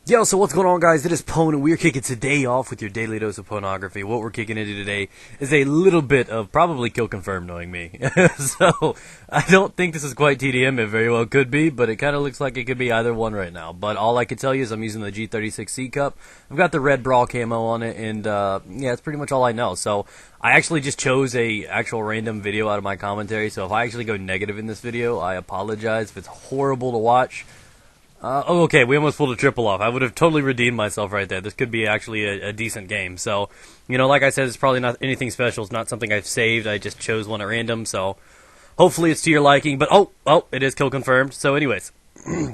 Yo, so what's going on, guys? It is Pwn, and we're kicking today off with your daily dose of pornography. What we're kicking into today is a little bit of probably kill confirmed, knowing me. So, I don't think this is quite TDM. It very well could be, but it kind of looks like it could be either one right now. But all I can tell you is I'm using the G36C cup. I've got the red brawl camo on it, and yeah, that's pretty much all I know. So, I actually just chose a actual random video out of my commentary. So, if I actually go negative in this video, I apologize if it's horrible to watch. Okay, we almost pulled a triple off. I would have totally redeemed myself right there. This could be actually a decent game. So, like I said, it's probably not anything special. It's not something I've saved. I just chose one at random, so hopefully it's to your liking. But, it is kill confirmed. So, anyways,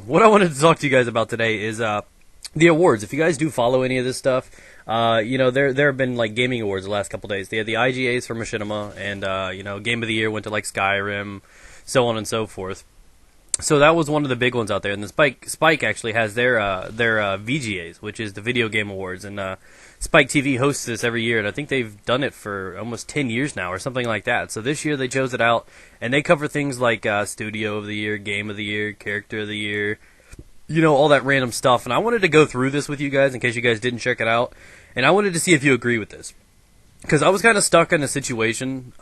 what I wanted to talk to you guys about today is the awards. If you guys do follow any of this stuff, there have been, gaming awards the last couple days. They had the IGAs for Machinima, and, Game of the Year went to, Skyrim, so on and so forth. So that was one of the big ones out there, and the Spike actually has their VGAs, which is the Video Game Awards, and Spike TV hosts this every year, and I think they've done it for almost 10 years now, or something like that. So this year they chose it out, and they cover things like Studio of the Year, Game of the Year, Character of the Year, all that random stuff. And I wanted to go through this with you guys in case you guys didn't check it out, and I wanted to see if you agree with this, because I was kind of stuck in a situation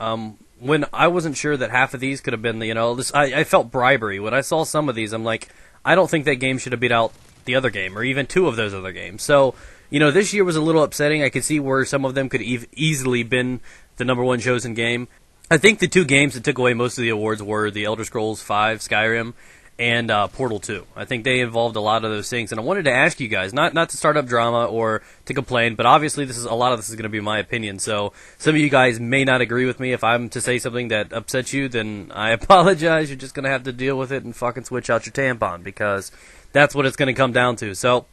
when I wasn't sure that half of these could have been, I felt bribery. When I saw some of these, I'm like, I don't think that game should have beat out the other game, or even two of those other games. So, this year was a little upsetting. I could see where some of them could easily been the number one chosen game. I think the two games that took away most of the awards were the Elder Scrolls V, Skyrim, and Portal 2. I think they involved a lot of those things, and I wanted to ask you guys, not to start up drama or to complain, but obviously a lot of this is going to be my opinion, so some of you guys may not agree with me. If I'm to say something that upsets you, then I apologize. You're just going to have to deal with it and fucking switch out your tampon, because that's what it's going to come down to. So,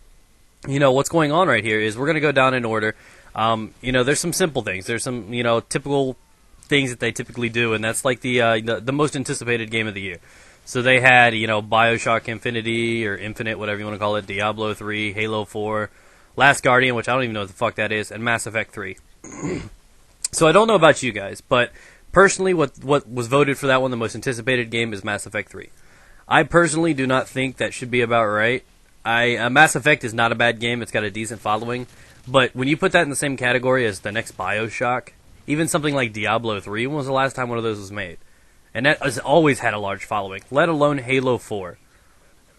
what's going on right here is we're going to go down in order. There's some simple things. There's some, typical things that they typically do, and that's like the most anticipated game of the year. So they had, BioShock Infinity, or Infinite, whatever you want to call it, Diablo 3, Halo 4, Last Guardian, which I don't even know what the fuck that is, and Mass Effect 3. So I don't know about you guys, but personally what was voted for that one, the most anticipated game, is Mass Effect 3. I personally do not think that should be about right. Mass Effect is not a bad game, it's got a decent following, but when you put that in the same category as the next BioShock, even something like Diablo 3, when was the last time one of those was made? And that has always had a large following, let alone Halo 4.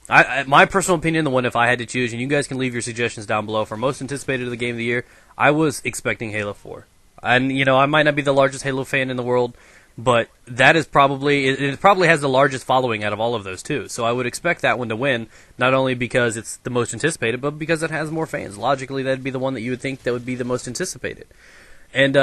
My personal opinion, the one if I had to choose, and you guys can leave your suggestions down below, for most anticipated of the game of the year, I was expecting Halo 4. And, I might not be the largest Halo fan in the world, but that is probably, it probably has the largest following out of all of those too. So I would expect that one to win, not only because it's the most anticipated, but because it has more fans. Logically, that'd be the one that you would think that would be the most anticipated. And,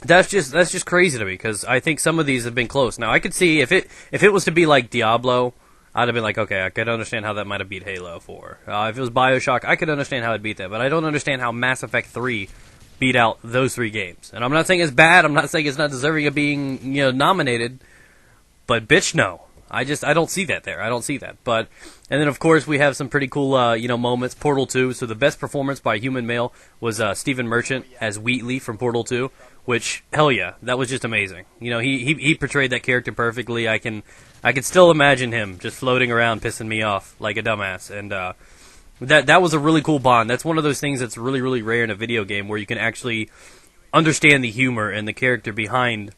That's just crazy to me, because I think some of these have been close. Now, I could see if it was to be like Diablo, I'd have been like, okay, I could understand how that might have beat Halo 4. If it was BioShock, I could understand how it beat that, but I don't understand how Mass Effect 3 beat out those three games. And I'm not saying it's bad, I'm not saying it's not deserving of being, nominated, but bitch, no. I don't see that there. I don't see that. But, and then of course we have some pretty cool, moments. Portal 2. So the best performance by a human male was Stephen Merchant as Wheatley from Portal 2, which, hell yeah, that was just amazing. He portrayed that character perfectly. I can still imagine him just floating around, pissing me off like a dumbass. And that was a really cool bond. That's one of those things that's really, really rare in a video game, where you can actually understand the humor and the character behind,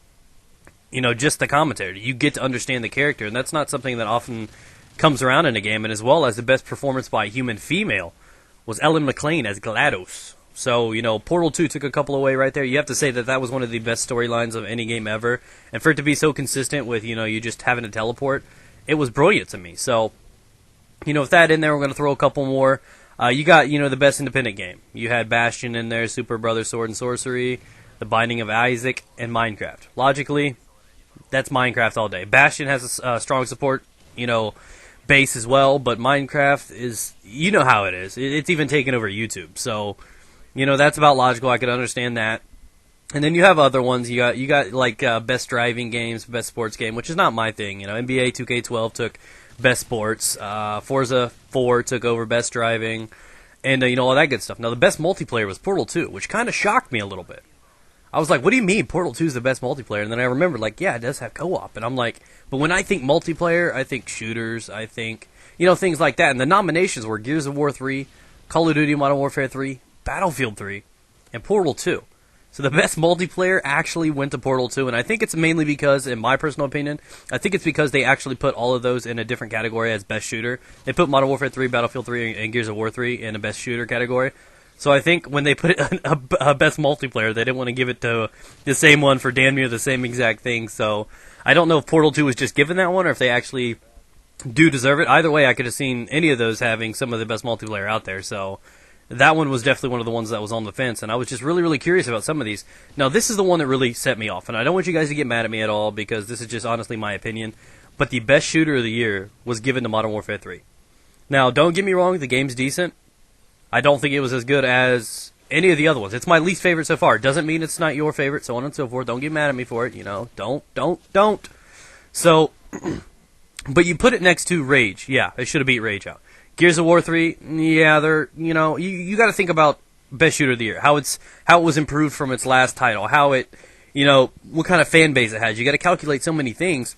just the commentary. You get to understand the character, and that's not something that often comes around in a game. And as well as the best performance by a human female was Ellen McLean as GLaDOS. So, Portal 2 took a couple away right there. You have to say that was one of the best storylines of any game ever. And for it to be so consistent with, you just having to teleport, it was brilliant to me. So, with that in there, we're going to throw a couple more. You got, the best independent game. You had Bastion in there, Super Brother Sword and Sorcery, The Binding of Isaac, and Minecraft. Logically, that's Minecraft all day. Bastion has a strong support, base as well, but Minecraft is, how it is. It's even taken over YouTube. So, that's about logical. I could understand that. And then you have other ones. You got best driving games, best sports game, which is not my thing. NBA 2K12 took best sports. Forza 4 took over best driving, and all that good stuff. Now the best multiplayer was Portal 2, which kind of shocked me a little bit. I was like, what do you mean Portal 2 is the best multiplayer? And then I remembered, yeah, it does have co-op. And I'm like, but when I think multiplayer, I think shooters. I think, things like that. And the nominations were Gears of War 3, Call of Duty Modern Warfare 3, Battlefield 3, and Portal 2. So the best multiplayer actually went to Portal 2, and I think it's mainly because, in my personal opinion, I think it's because they actually put all of those in a different category as best shooter. They put Modern Warfare 3, Battlefield 3, and Gears of War 3 in a best shooter category. So I think when they put it a best multiplayer, they didn't want to give it to the same one for damn near the same exact thing. So I don't know if Portal 2 was just given that one or if they actually do deserve it. Either way, I could have seen any of those having some of the best multiplayer out there. So that one was definitely one of the ones that was on the fence, and I was just really, really curious about some of these. Now, this is the one that really set me off, and I don't want you guys to get mad at me at all because this is just honestly my opinion, but the best shooter of the year was given to Modern Warfare 3. Now, don't get me wrong, the game's decent. I don't think it was as good as any of the other ones. It's my least favorite so far. Doesn't mean it's not your favorite, so on and so forth. Don't get mad at me for it, don't. So, but you put it next to Rage. Yeah, it should have beat Rage out. Gears of War 3, yeah, they're, you got to think about best shooter of the year, how it was improved from its last title, how it, what kind of fan base it has. You got to calculate so many things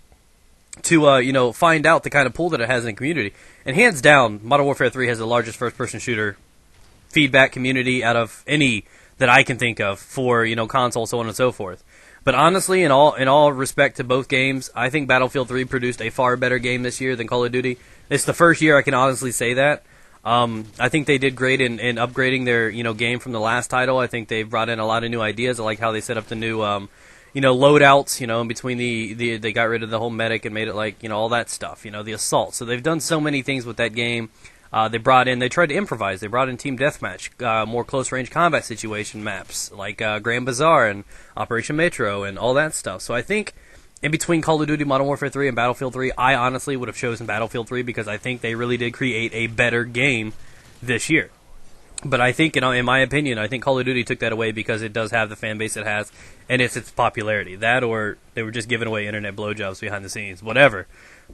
to, find out the kind of pull that it has in the community. And hands down, Modern Warfare 3 has the largest first-person shooter feedback community out of any that I can think of for, console, so on and so forth. But honestly, in all respect to both games, I think Battlefield 3 produced a far better game this year than Call of Duty. It's the first year I can honestly say that. I think they did great in upgrading their game from the last title. I think they brought in a lot of new ideas. I like how they set up the new loadouts. In between they got rid of the whole medic and made it like all that stuff. The assault. So they've done so many things with that game. They tried to improvise. They brought in Team Deathmatch, more close-range combat situation maps, like Grand Bazaar and Operation Metro and all that stuff. So I think in between Call of Duty Modern Warfare 3 and Battlefield 3, I honestly would have chosen Battlefield 3 because I think they really did create a better game this year. But I think, in my opinion, I think Call of Duty took that away because it does have the fan base it has, and it's its popularity. That or they were just giving away internet blowjobs behind the scenes, whatever.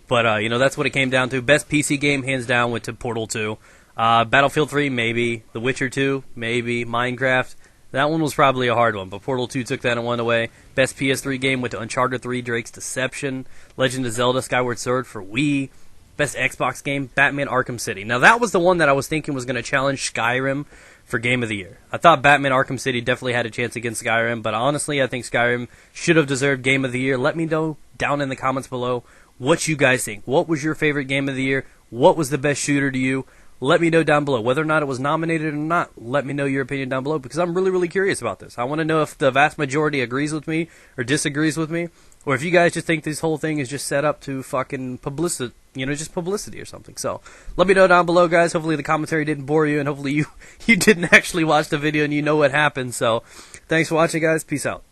But, that's what it came down to. Best PC game, hands down, went to Portal 2. Battlefield 3, maybe. The Witcher 2, maybe. Minecraft, that one was probably a hard one, but Portal 2 took that one away. Best PS3 game went to Uncharted 3, Drake's Deception. Legend of Zelda, Skyward Sword for Wii. Best Xbox game, Batman Arkham City. Now, that was the one that I was thinking was going to challenge Skyrim for Game of the Year. I thought Batman Arkham City definitely had a chance against Skyrim, but honestly, I think Skyrim should have deserved Game of the Year. Let me know down in the comments below what you guys think. What was your favorite Game of the Year? What was the best shooter to you? Let me know down below. Whether or not it was nominated or not, let me know your opinion down below because I'm really, really curious about this. I want to know if the vast majority agrees with me or disagrees with me, or if you guys just think this whole thing is just set up to fucking publicity, just publicity or something. So let me know down below, guys. Hopefully the commentary didn't bore you, and hopefully you didn't actually watch the video and you know what happened. So thanks for watching, guys. Peace out.